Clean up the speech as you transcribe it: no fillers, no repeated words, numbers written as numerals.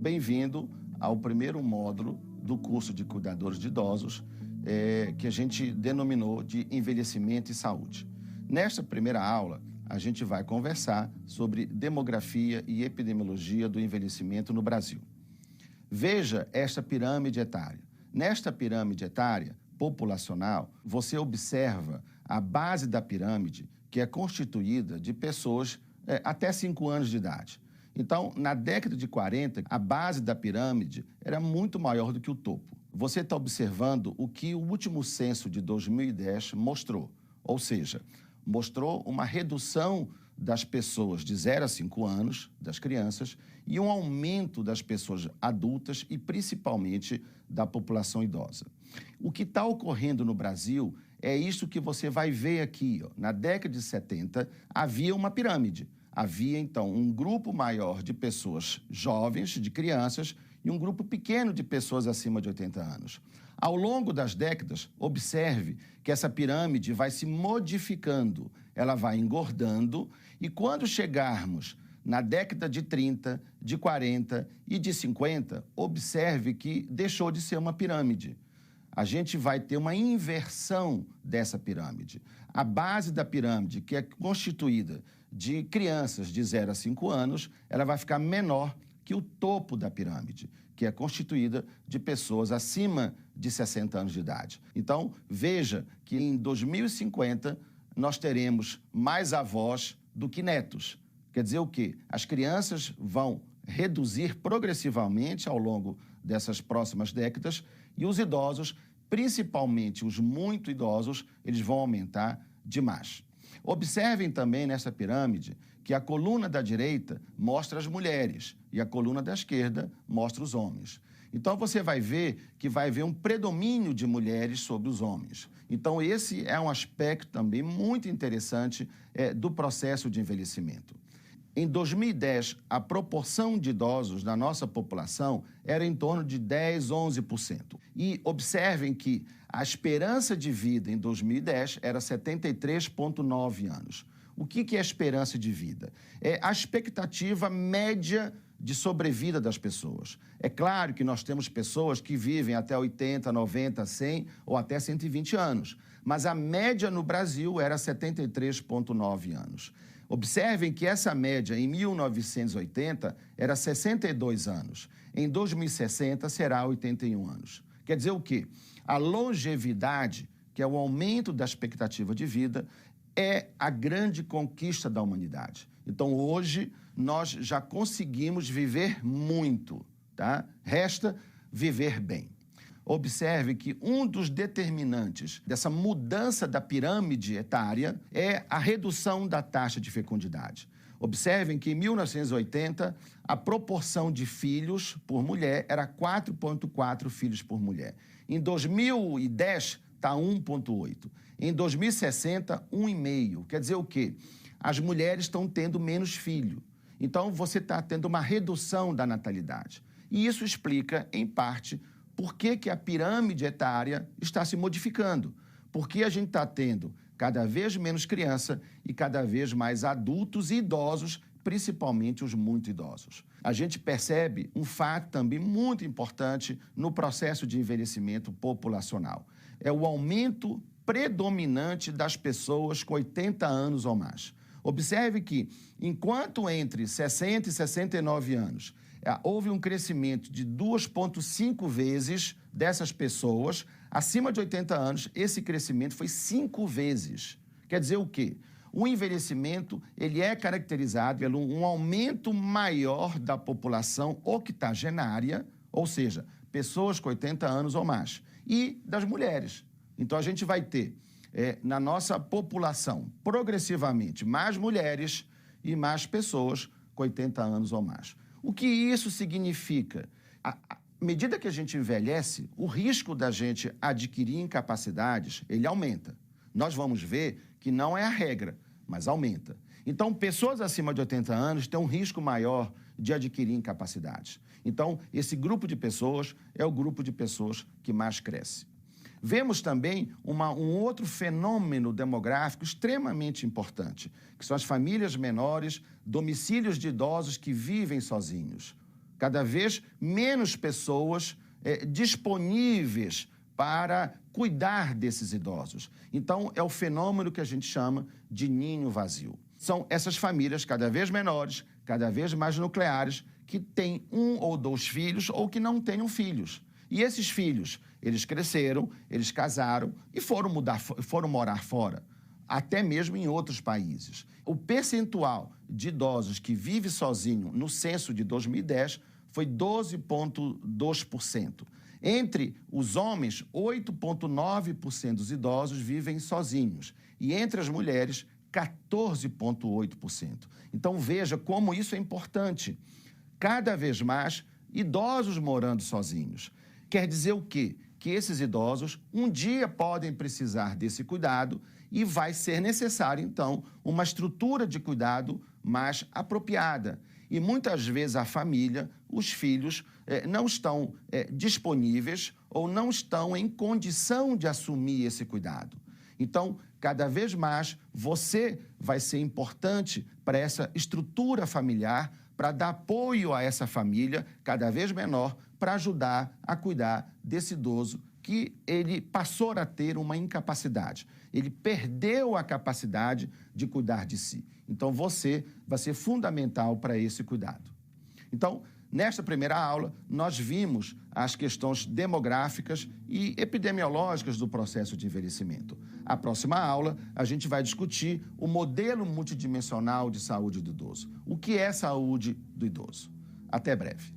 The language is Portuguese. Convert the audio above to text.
bem-vindo ao primeiro módulo do curso de Cuidadores de Idosos, que a gente denominou de Envelhecimento e Saúde. Nesta primeira aula, a gente vai conversar sobre demografia e epidemiologia do envelhecimento no Brasil. Veja esta pirâmide etária. Nesta pirâmide etária populacional, você observa a base da pirâmide, que é constituída de pessoas até 5 anos de idade. Então, na década de 40, a base da pirâmide era muito maior do que o topo. Você está observando o que o último censo de 2010 mostrou, ou seja, mostrou uma redução das pessoas de 0 a 5 anos, das crianças, e um aumento das pessoas adultas e principalmente da população idosa. O que está ocorrendo no Brasil é isso que você vai ver aqui. Na década de 70, havia uma pirâmide. Havia, então, um grupo maior de pessoas jovens, de crianças, e um grupo pequeno de pessoas acima de 80 anos. Ao longo das décadas, observe que essa pirâmide vai se modificando, ela vai engordando, e quando chegarmos na década de 30, de 40 e de 50, observe que deixou de ser uma pirâmide. A gente vai ter uma inversão dessa pirâmide. A base da pirâmide, que é constituída de crianças de 0 a 5 anos, ela vai ficar menor que o topo da pirâmide, que é constituída de pessoas acima de 60 anos de idade. Então, veja que em 2050 nós teremos mais avós do que netos. Quer dizer o quê? As crianças vão reduzir progressivamente ao longo dessas próximas décadas e os idosos, principalmente os muito idosos, eles vão aumentar demais. Observem também nessa pirâmide que a coluna da direita mostra as mulheres e a coluna da esquerda mostra os homens. Então você vai ver que vai haver um predomínio de mulheres sobre os homens. Então esse é um aspecto também muito interessante do processo de envelhecimento. Em 2010, a proporção de idosos na nossa população era em torno de 10, 11%. E observem que a esperança de vida em 2010 era 73,9 anos. O que é a esperança de vida? É a expectativa média de sobrevida das pessoas. É claro que nós temos pessoas que vivem até 80, 90, 100 ou até 120 anos, mas a média no Brasil era 73,9 anos. Observem que essa média em 1980 era 62 anos. Em 2060 será 81 anos. Quer dizer o quê? A longevidade, que é o aumento da expectativa de vida, é a grande conquista da humanidade. Então, hoje, nós já conseguimos viver muito, tá? Resta viver bem. Observe que um dos determinantes dessa mudança da pirâmide etária é a redução da taxa de fecundidade. Observem que em 1980, a proporção de filhos por mulher era 4,4 filhos por mulher. Em 2010, está 1,8. Em 2060, 1,5. Quer dizer o quê? As mulheres estão tendo menos filho. Então, você está tendo uma redução da natalidade. E isso explica, em parte, por que a pirâmide etária está se modificando. Porque a gente está tendo cada vez menos criança e cada vez mais adultos e idosos, principalmente os muito idosos. A gente percebe um fato também muito importante no processo de envelhecimento populacional. É o aumento predominante das pessoas com 80 anos ou mais. Observe que, enquanto entre 60 e 69 anos houve um crescimento de 2,5 vezes dessas pessoas, acima de 80 anos, esse crescimento foi 5 vezes. Quer dizer o quê? O envelhecimento ele é caracterizado pelo um aumento maior da população octogenária, ou seja, pessoas com 80 anos ou mais, e das mulheres. Então, a gente vai ter, na nossa população, progressivamente, mais mulheres e mais pessoas com 80 anos ou mais. O que isso significa? À medida que a gente envelhece, o risco da gente adquirir incapacidades, ele aumenta. Nós vamos ver que não é a regra, mas aumenta. Então, pessoas acima de 80 anos têm um risco maior de adquirir incapacidades. Então, esse grupo de pessoas é o grupo de pessoas que mais cresce. Vemos também um outro fenômeno demográfico extremamente importante, que são as famílias menores, domicílios de idosos que vivem sozinhos. cada vez menos pessoas disponíveis para cuidar desses idosos. Então, é o fenômeno que a gente chama de ninho vazio. São essas famílias cada vez menores, cada vez mais nucleares, que têm 1 ou 2 filhos ou que não tenham filhos. E esses filhos, eles cresceram, eles casaram e foram morar fora, até mesmo em outros países. O percentual de idosos que vive sozinho no censo de 2010 foi 12,2%. Entre os homens, 8,9% dos idosos vivem sozinhos. E entre as mulheres, 14,8%. Então, veja como isso é importante. Cada vez mais, idosos morando sozinhos. Quer dizer o quê? Que esses idosos um dia podem precisar desse cuidado e vai ser necessário, então, uma estrutura de cuidado mais apropriada. E muitas vezes a família, os filhos, não estão disponíveis ou não estão em condição de assumir esse cuidado. Então, cada vez mais, você vai ser importante para essa estrutura familiar, para dar apoio a essa família cada vez menor, para ajudar a cuidar desse idoso que ele passou a ter uma incapacidade. Ele perdeu a capacidade de cuidar de si. Então, você vai ser fundamental para esse cuidado. Então, nesta primeira aula, nós vimos as questões demográficas e epidemiológicas do processo de envelhecimento. A próxima aula, a gente vai discutir o modelo multidimensional de saúde do idoso. O que é saúde do idoso? Até breve.